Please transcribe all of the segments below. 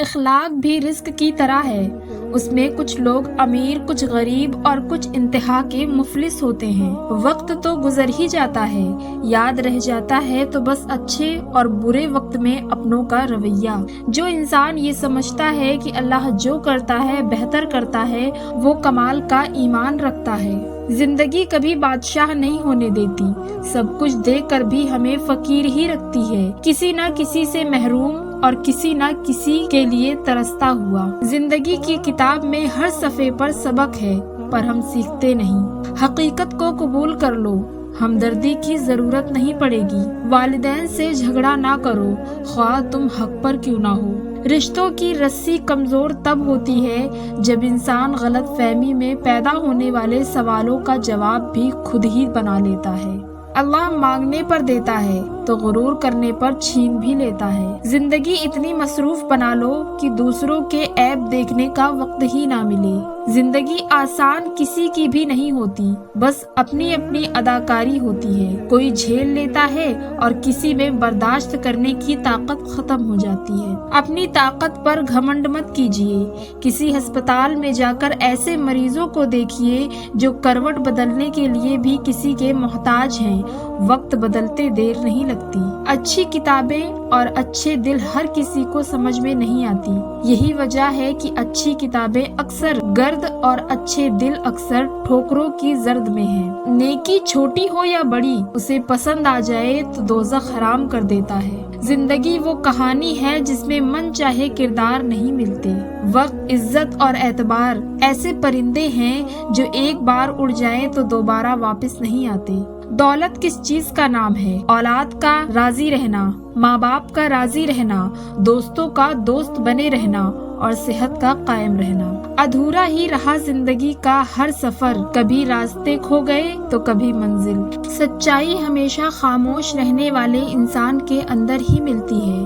اخلاق بھی رزق کی طرح ہے، اس میں کچھ لوگ امیر، کچھ غریب اور کچھ انتہا کے مفلس ہوتے ہیں۔ وقت تو گزر ہی جاتا ہے، یاد رہ جاتا ہے تو بس اچھے اور برے وقت میں اپنوں کا رویہ۔ جو انسان یہ سمجھتا ہے کہ اللہ جو کرتا ہے بہتر کرتا ہے، وہ کمال کا ایمان رکھتا ہے۔ زندگی کبھی بادشاہ نہیں ہونے دیتی، سب کچھ دے کر بھی ہمیں فقیر ہی رکھتی ہے، کسی نہ کسی سے محروم اور کسی نہ کسی کے لیے ترستا ہوا۔ زندگی کی کتاب میں ہر صفحے پر سبق ہے، پر ہم سیکھتے نہیں۔ حقیقت کو قبول کر لو، ہمدردی کی ضرورت نہیں پڑے گی۔ والدین سے جھگڑا نہ کرو، خواہ تم حق پر کیوں نہ ہو۔ رشتوں کی رسی کمزور تب ہوتی ہے جب انسان غلط فہمی میں پیدا ہونے والے سوالوں کا جواب بھی خود ہی بنا لیتا ہے۔ اللہ مانگنے پر دیتا ہے تو غرور کرنے پر چھین بھی لیتا ہے۔ زندگی اتنی مصروف بنا لو کہ دوسروں کے عیب دیکھنے کا وقت ہی نہ ملے۔ زندگی آسان کسی کی بھی نہیں ہوتی، بس اپنی اپنی اداکاری ہوتی ہے۔ کوئی جھیل لیتا ہے اور کسی میں برداشت کرنے کی طاقت ختم ہو جاتی ہے۔ اپنی طاقت پر گھمنڈ مت کیجیے۔ کسی ہسپتال میں جا کر ایسے مریضوں کو دیکھیے جو کروٹ بدلنے کے لیے بھی کسی کے محتاج ہیں۔ وقت بدلتے دیر نہیں لگتی۔ اچھی کتابیں اور اچھے دل ہر کسی کو سمجھ میں نہیں آتی، یہی وجہ ہے کہ اچھی کتابیں اکثر گرد اور اچھے دل اکثر ٹھوکروں کی زرد میں ہیں۔ نیکی چھوٹی ہو یا بڑی، اسے پسند آ جائے تو دوزخ حرام کر دیتا ہے۔ زندگی وہ کہانی ہے جس میں من چاہے کردار نہیں ملتے۔ وقت، عزت اور اعتبار ایسے پرندے ہیں جو ایک بار اڑ جائیں تو دوبارہ واپس نہیں آتے۔ دولت کس چیز کا نام ہے؟ اولاد کا راضی رہنا، ماں باپ کا راضی رہنا، دوستوں کا دوست بنے رہنا اور صحت کا قائم رہنا۔ ادھورا ہی رہا زندگی کا ہر سفر، کبھی راستے کھو گئے تو کبھی منزل۔ سچائی ہمیشہ خاموش رہنے والے انسان کے اندر ہی ملتی ہے،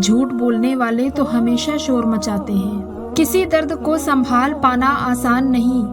جھوٹ بولنے والے تو ہمیشہ شور مچاتے ہیں۔ کسی درد کو سنبھال پانا آسان نہیں،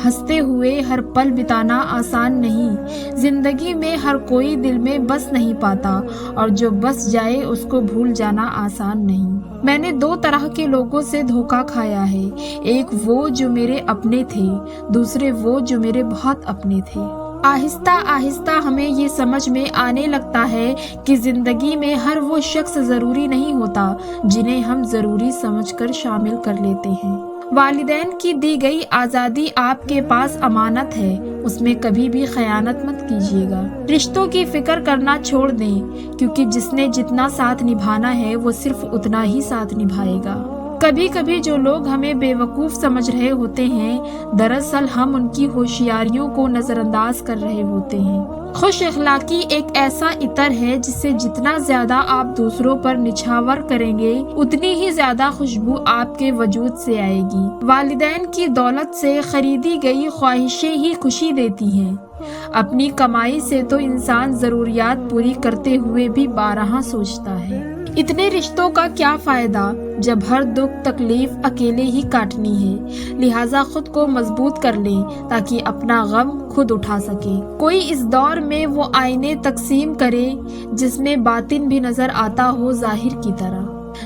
ہنستے ہوئے ہر پل بتانا آسان نہیں۔ زندگی میں ہر کوئی دل میں بس نہیں پاتا، اور جو بس جائے اس کو بھول جانا آسان نہیں۔ میں نے دو طرح کے لوگوں سے دھوکہ کھایا ہے، ایک وہ جو میرے اپنے تھے، دوسرے وہ جو میرے بہت اپنے تھے۔ آہستہ آہستہ ہمیں یہ سمجھ میں آنے لگتا ہے کہ زندگی میں ہر وہ شخص ضروری نہیں ہوتا جنہیں ہم ضروری سمجھ کر شامل کر لیتے ہیں۔ والدین کی دی گئی آزادی آپ کے پاس امانت ہے، اس میں کبھی بھی خیانت مت کیجیے گا۔ رشتوں کی فکر کرنا چھوڑ دیں، کیونکہ جس نے جتنا ساتھ نبھانا ہے وہ صرف اتنا ہی ساتھ نبھائے گا۔ کبھی کبھی جو لوگ ہمیں بے وقوف سمجھ رہے ہوتے ہیں، دراصل ہم ان کی ہوشیاریوں کو نظر انداز کر رہے ہوتے ہیں۔ خوش اخلاقی ایک ایسا عطر ہے جسے جتنا زیادہ آپ دوسروں پر نچھاور کریں گے، اتنی ہی زیادہ خوشبو آپ کے وجود سے آئے گی۔ والدین کی دولت سے خریدی گئی خواہشیں ہی خوشی دیتی ہیں۔ اپنی کمائی سے تو انسان ضروریات پوری کرتے ہوئے بھی بارہا سوچتا ہے۔ اتنے رشتوں کا کیا فائدہ جب ہر دکھ تکلیف اکیلے ہی کاٹنی ہے؟ لہٰذا خود کو مضبوط کر لیں تاکہ اپنا غم خود اٹھا سکے۔ کوئی اس دور میں وہ آئینے تقسیم کرے جس میں باطن بھی نظر آتا ہو ظاہر کی طرح۔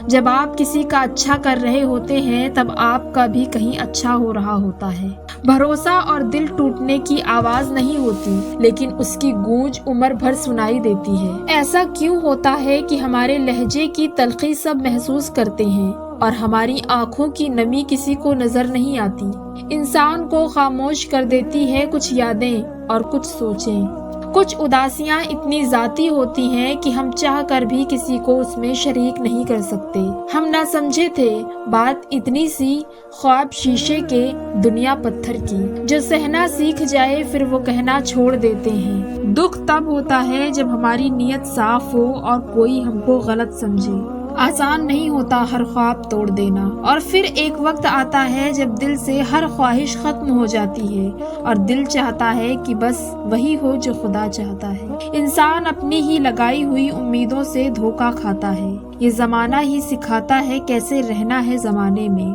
جب آپ کسی کا اچھا کر رہے ہوتے ہیں تب آپ کا بھی کہیں اچھا ہو رہا ہوتا ہے۔ بھروسہ اور دل ٹوٹنے کی آواز نہیں ہوتی، لیکن اس کی گونج عمر بھر سنائی دیتی ہے۔ ایسا کیوں ہوتا ہے کہ ہمارے لہجے کی تلخی سب محسوس کرتے ہیں اور ہماری آنکھوں کی نمی کسی کو نظر نہیں آتی؟ انسان کو خاموش کر دیتی ہے کچھ یادیں اور کچھ سوچیں۔ کچھ اداسیاں اتنی ذاتی ہوتی ہیں کہ ہم چاہ کر بھی کسی کو اس میں شریک نہیں کر سکتے۔ ہم نہ سمجھے تھے بات اتنی سی، خواب شیشے کے دنیا پتھر کی۔ جو سہنا سیکھ جائے پھر وہ کہنا چھوڑ دیتے ہیں۔ دکھ تب ہوتا ہے جب ہماری نیت صاف ہو اور کوئی ہم کو غلط سمجھے۔ آسان نہیں ہوتا ہر خواب توڑ دینا، اور پھر ایک وقت آتا ہے جب دل سے ہر خواہش ختم ہو جاتی ہے اور دل چاہتا ہے کہ بس وہی ہو جو خدا چاہتا ہے۔ انسان اپنی ہی لگائی ہوئی امیدوں سے دھوکہ کھاتا ہے۔ یہ زمانہ ہی سکھاتا ہے کیسے رہنا ہے زمانے میں۔